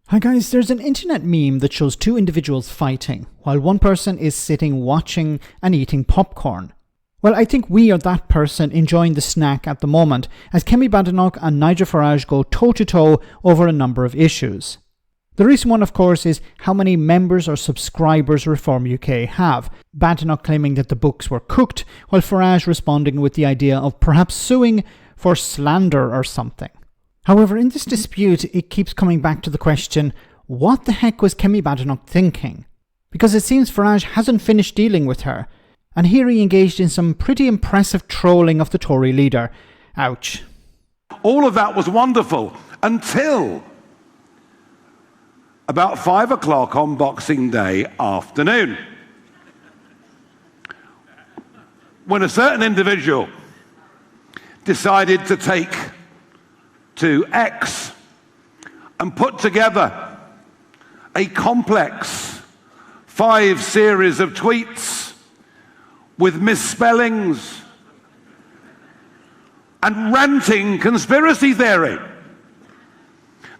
Hi guys, there's an internet meme that shows two individuals fighting, while one person is sitting watching and eating popcorn. Well, I think we are that person enjoying the snack at the moment, as Kemi Badenoch and Nigel Farage go toe-to-toe over a number of issues. The recent one, of course, is how many members or subscribers Reform UK have, Badenoch claiming that the books were cooked, while Farage responding with the idea of perhaps suing for slander or something. However, in this dispute, it keeps coming back to the question, what the heck was Kemi Badenoch thinking? Because it seems Farage hasn't finished dealing with her, and here he engaged in some pretty impressive trolling of the Tory leader. Ouch. All of that was wonderful until about 5 o'clock on Boxing Day afternoon, when a certain individual decided to take to X and put together a complex 5 series of tweets with misspellings and ranting conspiracy theory.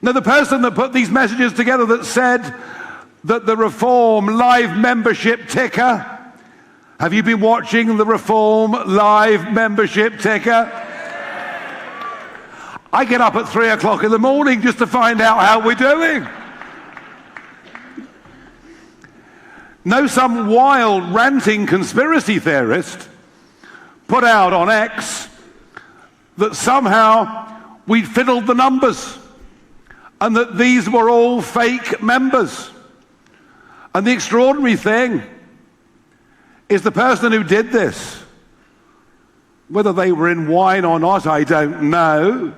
Now, the person that put these messages together that said that the Reform live membership ticker, have you been watching the Reform live membership ticker? I get up at 3 o'clock in the morning just to find out how we're doing. No, some wild ranting conspiracy theorist put out on X that somehow we'd fiddled the numbers and that these were all fake members. And the extraordinary thing is the person who did this, whether they were in wine or not, I don't know,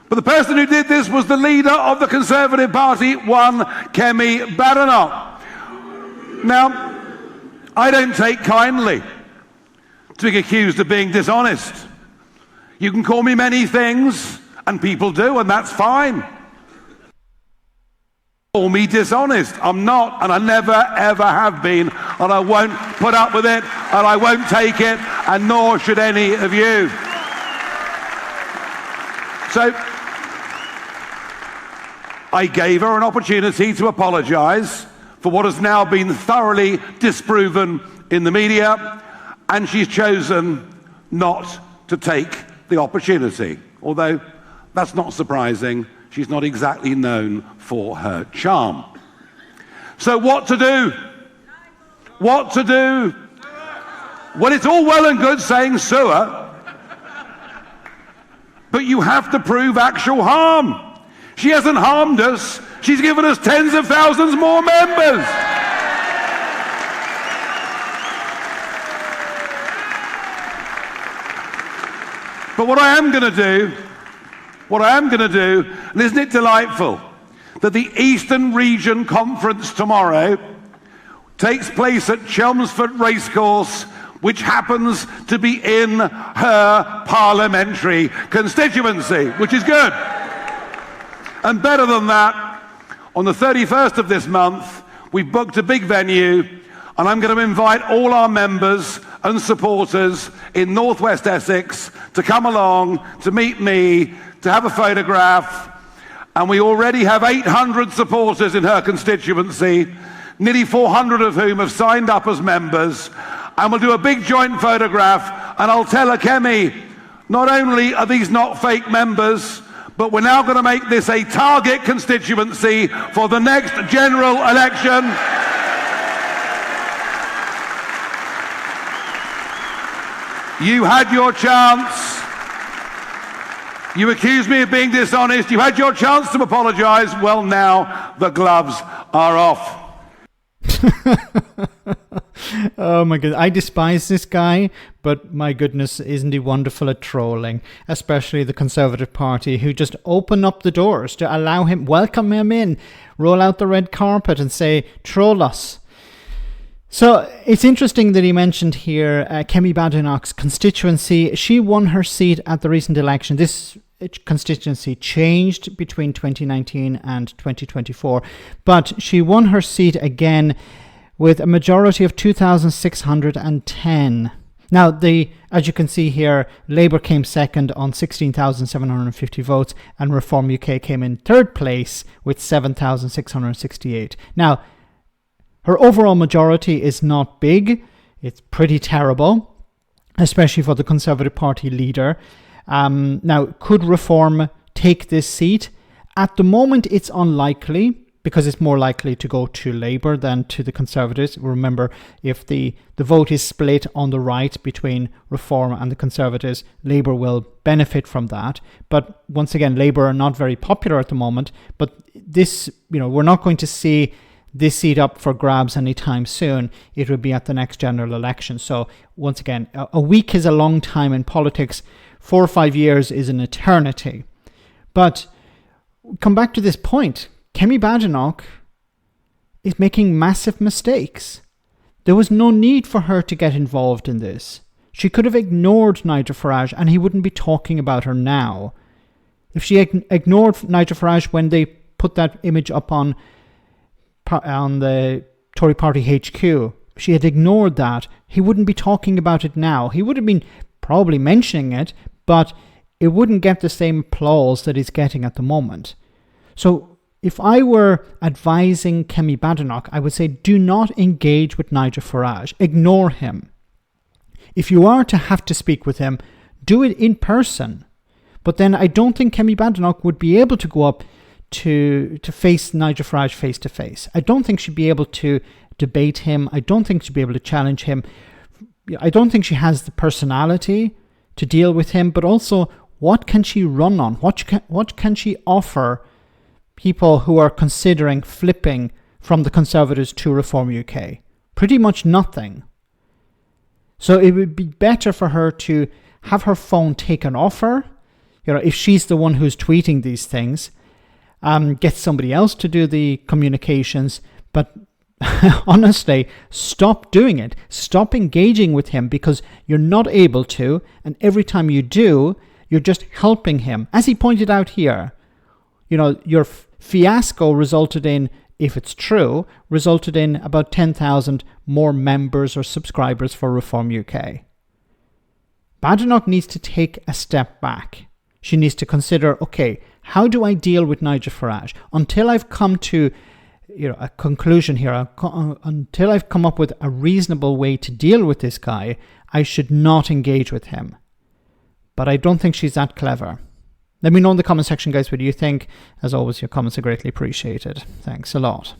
but the person who did this was the leader of the Conservative Party, one Kemi Badenoch. Now, I don't take kindly to being accused of being dishonest. You can call me many things, and people do, and that's fine. Call me dishonest. I'm not, and I never, ever have been, and I won't put up with it, and I won't take it, and nor should any of you. So, I gave her an opportunity to apologise for what has now been thoroughly disproven in the media, and she's chosen not to take the opportunity. Although, that's not surprising, she's not exactly known for her charm. So what to do? What to do? Well, it's all well and good saying sue her, but you have to prove actual harm. She hasn't harmed us. She's given us tens of thousands more members. But what I am going to do, and isn't it delightful that the Eastern Region Conference tomorrow takes place at Chelmsford Racecourse, which happens to be in her parliamentary constituency, which is good. And better than that, on the 31st of this month, we've booked a big venue, and I'm going to invite all our members and supporters in Northwest Essex to come along, to meet me, to have a photograph. And we already have 800 supporters in her constituency, nearly 400 of whom have signed up as members. And we'll do a big joint photograph, and I'll tell her, Kemi, not only are these not fake members, but we're now going to make this a target constituency for the next general election. You had your chance. You accused me of being dishonest. You had your chance to apologise. Well, now the gloves are off. Oh my goodness, I despise this guy, but my goodness, isn't he wonderful at trolling, especially the Conservative Party, who just open up the doors to allow him, welcome him in, roll out the red carpet and say, troll us. So it's interesting that he mentioned here Kemi Badenoch's constituency. She won her seat at the recent election. This constituency changed between 2019 and 2024, but she won her seat again with a majority of 2,610. Now, as you can see here, Labour came second on 16,750 votes, and Reform UK came in third place with 7,668. Now, her overall majority is not big. It's pretty terrible, especially for the Conservative Party leader. Now, could Reform take this seat? At the moment, it's unlikely, because it's more likely to go to Labour than to the Conservatives. Remember, if the vote is split on the right between Reform and the Conservatives, Labour will benefit from that. But once again, Labour are not very popular at the moment. But this, we're not going to see this seat up for grabs anytime soon. It will be at the next general election. So once again, a week is a long time in politics. 4 or 5 years is an eternity. But come back to this point. Kemi Badenoch is making massive mistakes. There was no need for her to get involved in this. She could have ignored Nigel Farage and he wouldn't be talking about her now. If she ignored Nigel Farage when they put that image up on the Tory Party HQ, she had ignored that, he wouldn't be talking about it now. He would have been probably mentioning it, but it wouldn't get the same applause that he's getting at the moment. So if I were advising Kemi Badenoch, I would say do not engage with Nigel Farage. Ignore him. If you are to have to speak with him, do it in person. But then I don't think Kemi Badenoch would be able to go up to face Nigel Farage face to face. I don't think she'd be able to debate him. I don't think she'd be able to challenge him. I don't think she has the personality to deal with him. But also, what can she run on? What can she offer people who are considering flipping from the Conservatives to Reform UK? Pretty much nothing. So it would be better for her to have her phone taken off her. If she's the one who's tweeting these things, get somebody else to do the communications. But honestly, stop doing it. Stop engaging with him because you're not able to. And every time you do, you're just helping him. As he pointed out here, your fiasco resulted in, if it's true, resulted in about 10,000 more members or subscribers for Reform UK. Badenoch needs to take a step back. She needs to consider, okay, how do I deal with Nigel Farage? Until I've come to a conclusion here, until I've come up with a reasonable way to deal with this guy, I should not engage with him. But I don't think she's that clever. Let me know in the comment section, guys, what do you think. As always, your comments are greatly appreciated. Thanks a lot.